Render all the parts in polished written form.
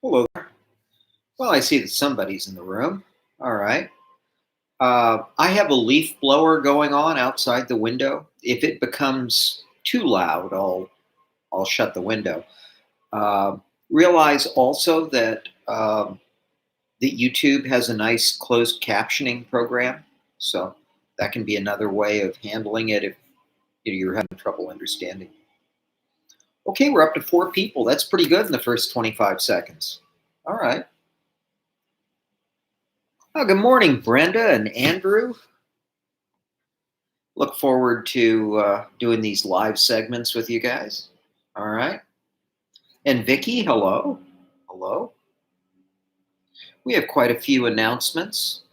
Hello. Well, I see that somebody's in the room. All right. I have a leaf blower going on outside the window. If it becomes too loud, I'll shut the window. Uh, Realize also that YouTube has a nice closed captioning program, so that can be another way of handling it if you're having trouble understanding. Okay, we're up to four people. That's pretty good in the first 25 seconds. All right. Oh, good morning, Brenda and Andrew. Look forward to doing these live segments with you guys. All right. And Vicky, hello. Hello. We have quite a few announcements.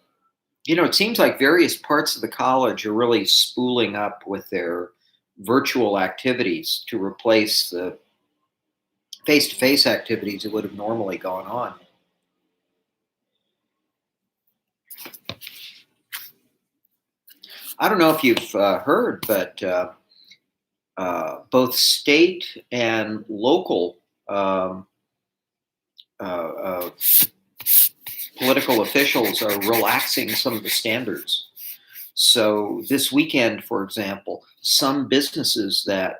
It seems like various parts of the college are really spooling up with their virtual activities to replace the face to face activities that would have normally gone on. I don't know if you've heard, but both state and local um, uh, political officials are relaxing some of the standards. So this weekend, for example, some businesses that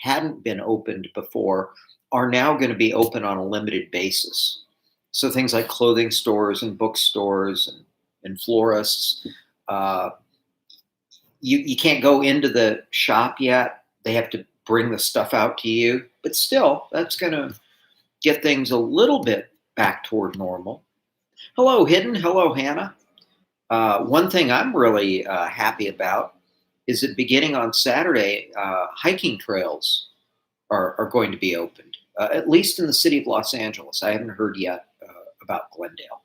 hadn't been opened before are now going to be open on a limited basis. So things like clothing stores and bookstores and florists, uh, you can't go into the shop yet. They have to bring the stuff out to you. But still, that's going to get things a little bit back toward normal. Hello, Hidden. Hello, Hannah. One thing I'm really happy about is that beginning on Saturday, hiking trails are going to be opened, at least in the city of Los Angeles. I haven't heard yet about Glendale.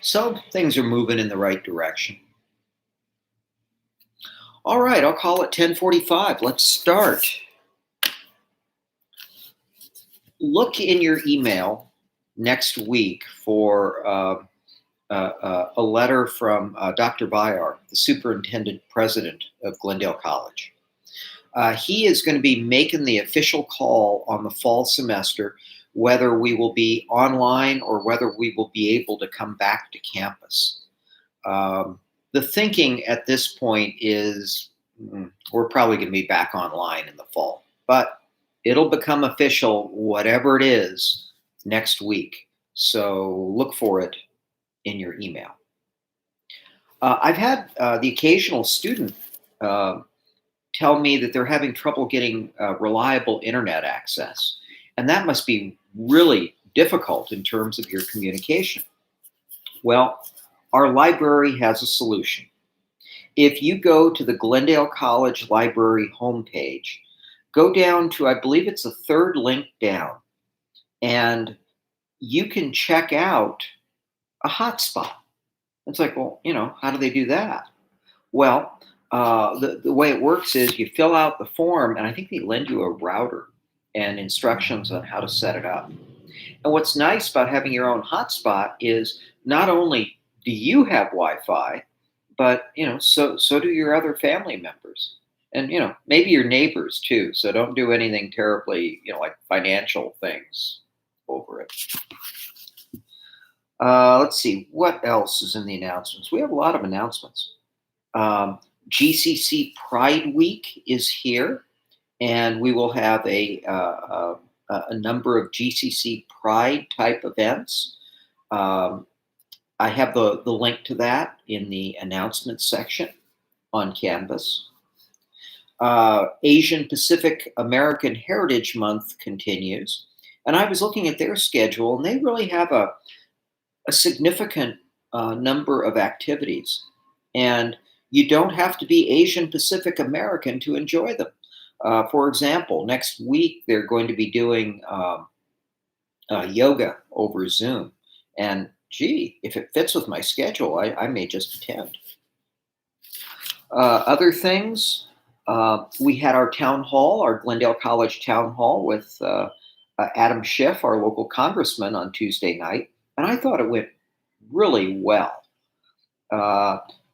So things are moving in the right direction. All right, I'll call it 10:45. Let's start. Look in your email next week for a letter from Dr. Bayar, the superintendent president of Glendale College. He is going to be making the official call on the fall semester, whether we will be online or whether we will be able to come back to campus. The thinking at this point is we're probably going to be back online in the fall, but it'll become official, whatever it is, next week. So look for it in your email. I've had the occasional student uh, tell me that they're having trouble getting reliable internet access. And that must be really difficult in terms of your communication. Well, our library has a solution. If you go to the Glendale College Library homepage, go down to, I believe it's the third link down, and you can check out a hotspot. It's like, well, how do they do that? Well, the way it works is you fill out the form, and I think they lend you a router and instructions on how to set it up. And what's nice about having your own hotspot is not only do you have Wi-Fi, but so do your other family members, and maybe your neighbors too. So don't do anything terribly like financial things over it. Let's see what else is in the announcements. We have a lot of announcements. GCC Pride Week is here, and we will have a number of GCC Pride type events. I have the link to that in the announcements section on Canvas. Asian Pacific American Heritage Month continues, and I was looking at their schedule, and they really have a significant number of activities. And you don't have to be Asian Pacific American to enjoy them. For example, next week they're going to be doing yoga over Zoom. And gee, if it fits with my schedule, I may just attend. Other things, we had our town hall, our Glendale College town hall with Adam Schiff, our local congressman, on Tuesday night. And I thought it went really well.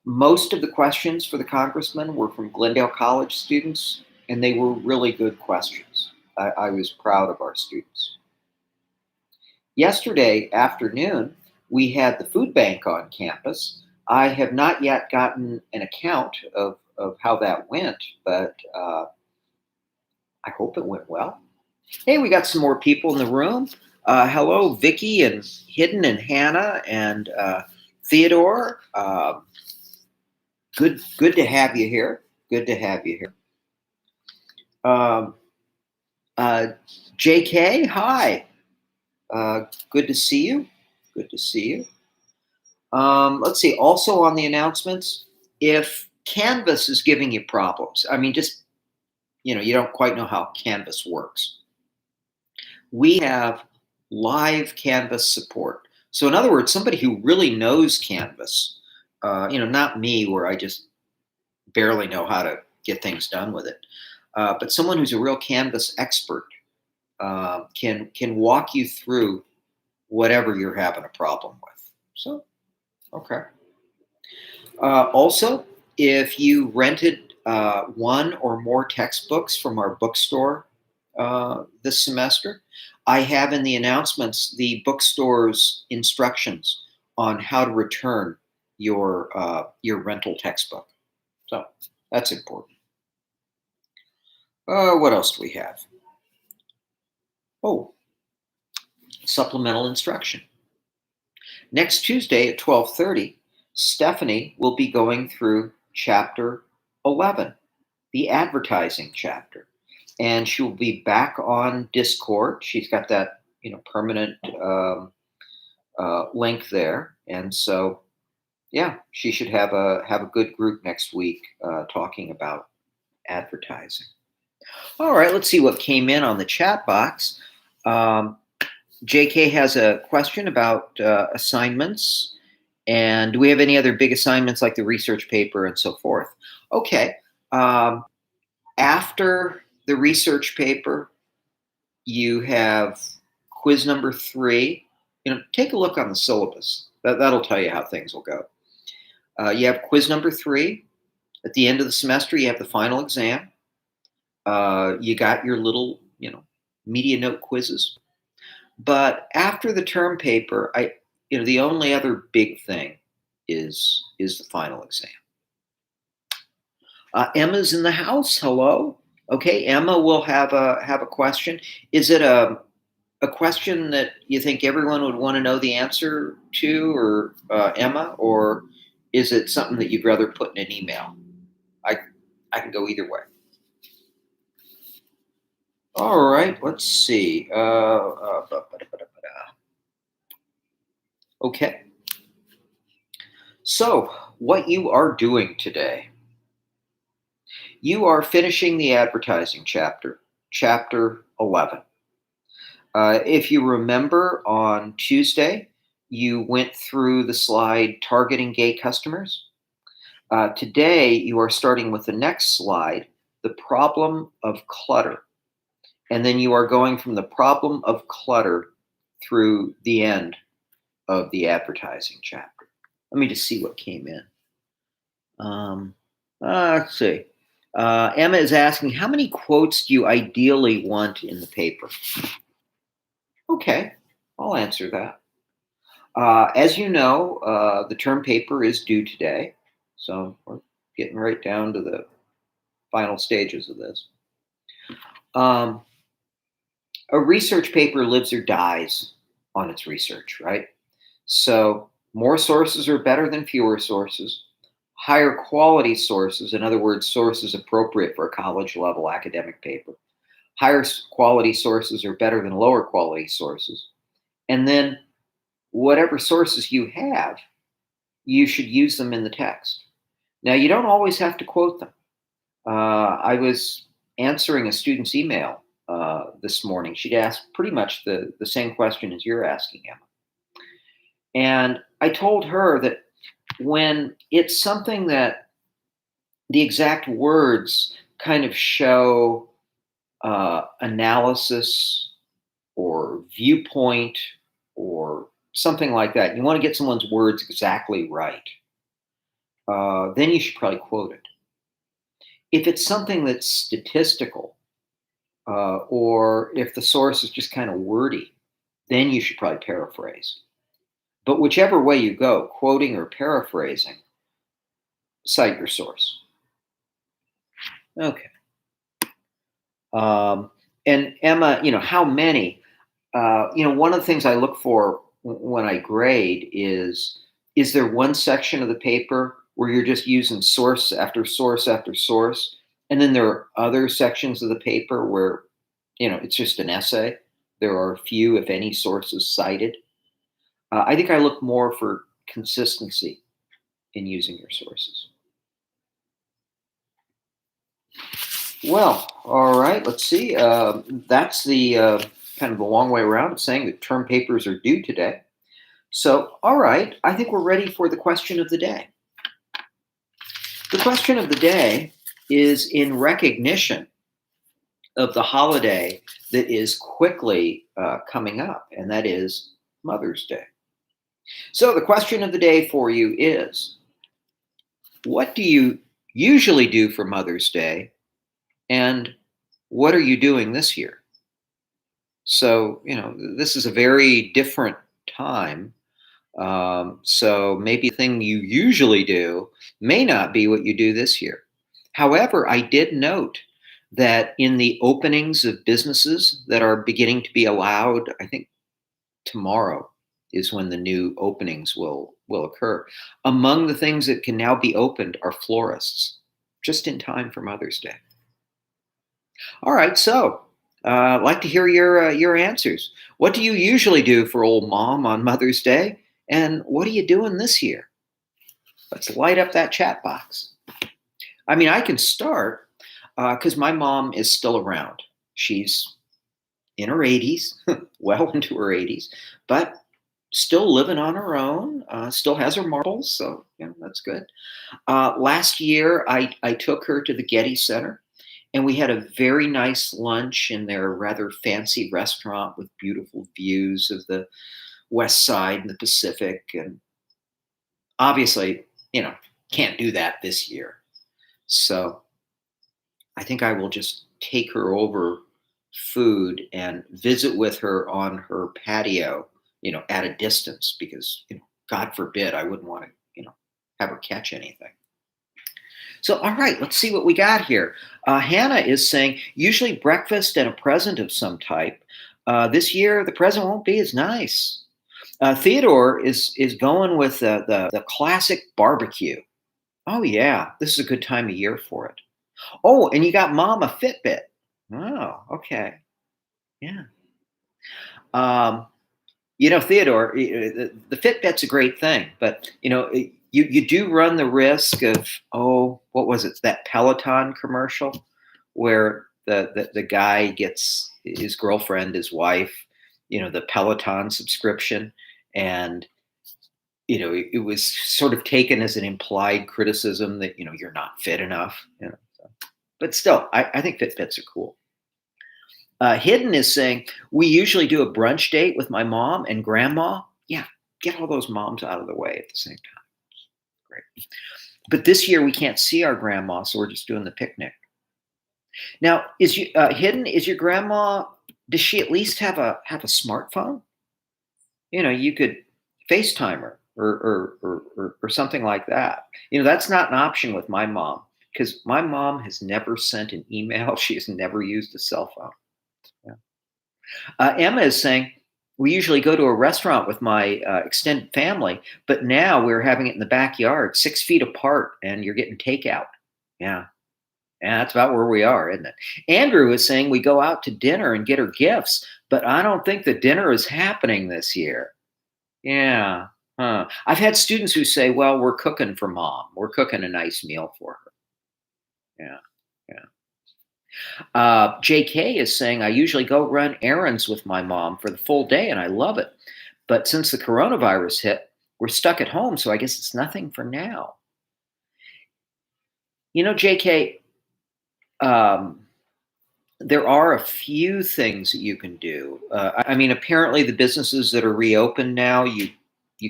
Most of the questions for the congressman were from Glendale College students, and they were really good questions. I was proud of our students. yesterday afternoon, we had the food bank on campus. I have not yet gotten an account of how that went, but I hope it went well. Hey, we got some more people in the room. Hello, Vicky and Hidden and Hannah and Theodore. Good to have you here. Good to have you here. Um, uh, JK, hi. Good to see you. Good to see you. Let's see. Also on the announcements, if Canvas is giving you problems, I mean, just you don't quite know how Canvas works. We have live Canvas support. So in other words, somebody who really knows Canvas, not me, where I just barely know how to get things done with it, but someone who's a real Canvas expert can walk you through whatever you're having a problem with. So, okay. Also, if you rented one or more textbooks from our bookstore this semester, I have in the announcements the bookstore's instructions on how to return your rental textbook. So that's important. What else do we have? Oh, supplemental instruction. Next Tuesday at 12:30, Stephanie will be going through chapter 11, the advertising chapter. And she'll be back on Discord. She's got that, permanent link there. And so, yeah, she should have a good group next week talking about advertising. All right, let's see what came in on the chat box. JK has a question about assignments. And do we have any other big assignments like the research paper and so forth? Okay. After the research paper, you have quiz number 3. Take a look on the syllabus. That'll tell you how things will go. You have quiz number 3. At the end of the semester, you have the final exam. You got your little, media note quizzes. But after the term paper, the only other big thing is the final exam. Emma's in the house. Hello. Okay, Emma will have a question. Is it a question that you think everyone would want to know the answer to, or Emma, or is it something that you'd rather put in an email? I can go either way. All right, let's see. Okay. So, what you are doing today, you are finishing the advertising chapter, chapter 11. If you remember on Tuesday, you went through the slide targeting gay customers. Today, you are starting with the next slide, the problem of clutter. And then you are going from the problem of clutter through the end of the advertising chapter. Let me just see what came in. Let's see. Emma is asking, how many quotes do you ideally want in the paper? Okay, I'll answer that. As you know, the term paper is due today. So we're getting right down to the final stages of this. A research paper lives or dies on its research, right? So more sources are better than fewer sources. Higher quality sources, in other words, sources appropriate for a college level academic paper. Higher quality sources are better than lower quality sources. And then whatever sources you have, you should use them in the text. Now, you don't always have to quote them. I was answering a student's email this morning. She'd asked pretty much the same question as you're asking, Emma. And I told her that when it's something that the exact words kind of show analysis or viewpoint or something like that, you want to get someone's words exactly right, then you should probably quote it. If it's something that's statistical, or if the source is just kind of wordy, then you should probably paraphrase. But whichever way you go, quoting or paraphrasing, cite your source. Okay. And Emma, how many? One of the things I look for when I grade is there one section of the paper where you're just using source after source after source, and then there are other sections of the paper where it's just an essay. There are few, if any, sources cited. I think I look more for consistency in using your sources. Well, all right. Let's see. That's the kind of the long way around of saying that term papers are due today. So, all right. I think we're ready for the question of the day. The question of the day is in recognition of the holiday that is quickly coming up, and that is Mother's Day. So, the question of the day for you is, what do you usually do for Mother's Day? And what are you doing this year? So, this is a very different time. So maybe the thing you usually do may not be what you do this year. However, I did note that in the openings of businesses that are beginning to be allowed, I think tomorrow is when the new openings will occur. Among the things that can now be opened are florists, just in time for Mother's Day. All right, so I'd like to hear your answers. What do you usually do for old mom on Mother's Day, and what are you doing this year? Let's light up that chat box. I mean, I can start because my mom is still around. She's in her 80s, well into her 80s, but still living on her own. Still has her marbles, so that's good. Last year, I took her to the Getty Center. And we had a very nice lunch in their rather fancy restaurant with beautiful views of the West Side and the Pacific. And obviously, can't do that this year. So I think I will just take her over food and visit with her on her patio, at a distance because, God forbid, I wouldn't want to, have her catch anything. So, all right, let's see what we got here. Hannah is saying, usually breakfast and a present of some type. This year, the present won't be as nice. Theodore is going with the classic barbecue. Oh, yeah, this is a good time of year for it. Oh, and you got mom a Fitbit. Oh, okay. Yeah. Theodore, the Fitbit's a great thing, but, you do run the risk of, what was it? That Peloton commercial where the guy gets his girlfriend, his wife, the Peloton subscription. And, it was sort of taken as an implied criticism that, you're not fit enough. So. But still, I think Fitbits are cool. Hidden is saying, we usually do a brunch date with my mom and grandma. Yeah, get all those moms out of the way at the same time. Great. But this year we can't see our grandma, so we're just doing the picnic. Now, Hidden, is your grandma, does she at least have a smartphone? You could FaceTime her or something like that. That's not an option with my mom because my mom has never sent an email. She has never used a cell phone. Yeah. Emma is saying, we usually go to a restaurant with my extended family, but now we're having it in the backyard, 6 feet apart, and you're getting takeout. Yeah. Yeah, that's about where we are, isn't it? Andrew is saying we go out to dinner and get her gifts, but I don't think the dinner is happening this year. Yeah. Huh. I've had students who say, well, we're cooking for mom. We're cooking a nice meal for her. Yeah. Yeah. JK is saying, I usually go run errands with my mom for the full day and I love it. But since the coronavirus hit, we're stuck at home. So I guess it's nothing for now. JK, there are a few things that you can do. Apparently the businesses that are reopened now, you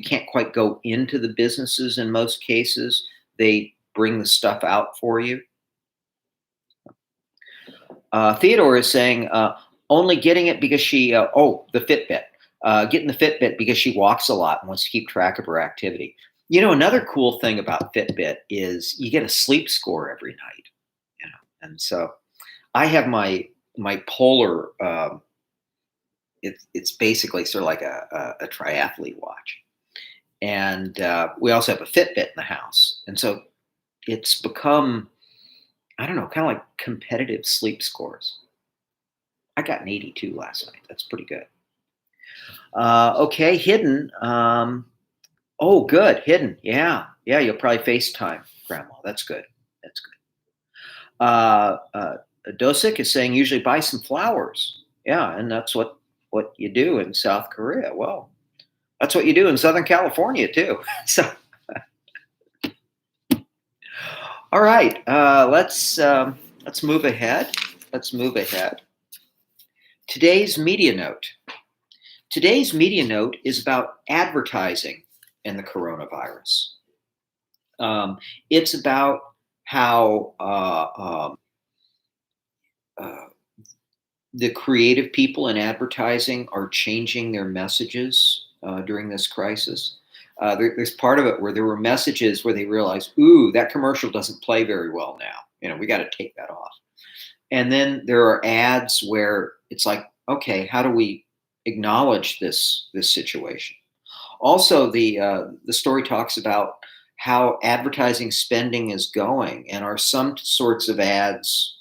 can't quite go into the businesses in most cases. They bring the stuff out for you. Theodore is saying, only getting it because the Fitbit. Getting the Fitbit because she walks a lot and wants to keep track of her activity. Another cool thing about Fitbit is you get a sleep score every night. And so I have my Polar. It's basically sort of like a triathlete watch, and we also have a Fitbit in the house, and so it's become, I don't know, kind of like competitive sleep scores. I got an 82 last night. That's pretty good. Okay, Hidden. Oh, good, Hidden. Yeah, yeah. You'll probably FaceTime Grandma. That's good. That's good. Dosik is saying usually buy some flowers. Yeah, and that's what you do in South Korea. Well, that's what you do in Southern California too. So, all right, let's move ahead. Let's move ahead. Today's media note. Today's media note is about advertising and the coronavirus. It's about how the creative people in advertising are changing their messages during this crisis. There's part of it where there were messages where they realized, ooh, that commercial doesn't play very well now. We got to take that off. And then there are ads where it's like, okay, how do we acknowledge this situation? Also, the story talks about how advertising spending is going, and are some sorts of ads,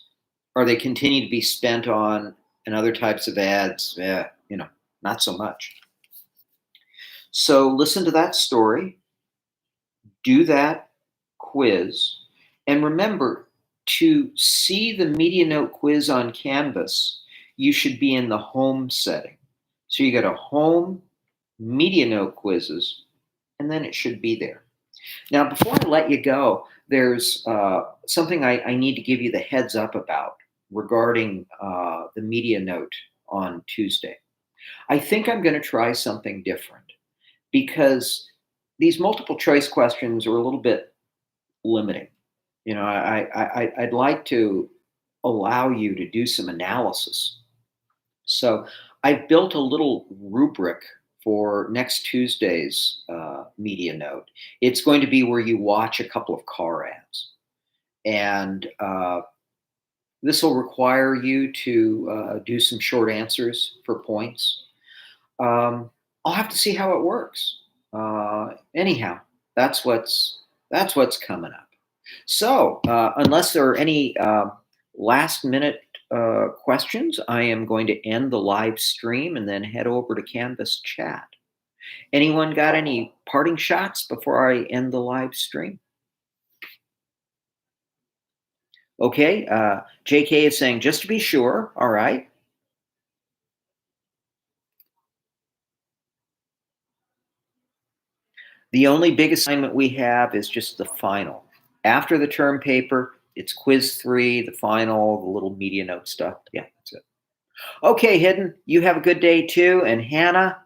are they continue to be spent on, and other types of ads, not so much. So listen to that story, do that quiz, and remember, to see the Media Note quiz on Canvas, you should be in the home setting. So you go to home, Media Note quizzes, and then it should be there. Now, before I let you go, there's something I need to give you the heads up about regarding the Media Note on Tuesday. I think I'm going to try something different because these multiple choice questions are a little bit limiting. I'd like to allow you to do some analysis. So I've built a little rubric for next Tuesday's Media Note. It's going to be where you watch a couple of car ads. And this will require you to do some short answers for points. I'll have to see how it works. Anyhow, that's what's coming up. So, unless there are any last minute questions, I am going to end the live stream and then head over to Canvas chat. Anyone got any parting shots before I end the live stream? Okay, JK is saying, just to be sure. All right. The only big assignment we have is just the final. After the term paper, it's quiz 3, the final, the little Media Note stuff. Yeah, that's it. Okay, Hidden, you have a good day too. And Hannah,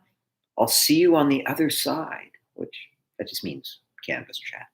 I'll see you on the other side, which that just means Canvas chat.